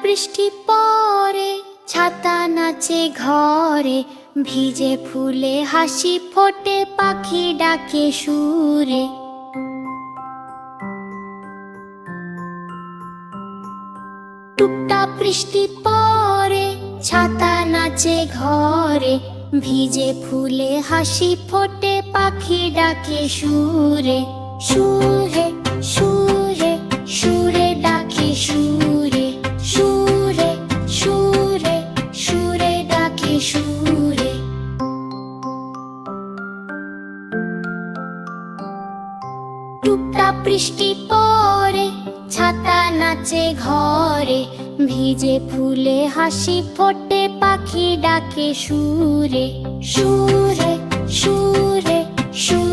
বৃষ্টি পড়ে, ছাতা নাচে ঘরে, ভিজে ফুলে হাসি ফোটে, পাখি ডাকে সুরে। টুপটাপ বৃষ্টি পড়ে, ছাতা নাচে ঘরে, ভিজে ফুলে হাসি ফোটে, পাখি ডাকে সুরে। সুরে সুরে সুরে ডাকে সুরে, সুরে সুরে সুরে ডাকে সুরে। টুপটাপ বৃষ্টি পড়ে, ছাতা নাচে ঘরে, ভিজে ফুলে হাসি ফোটে, পাখি ডাকে সুরে। সুরে সুরে সুরে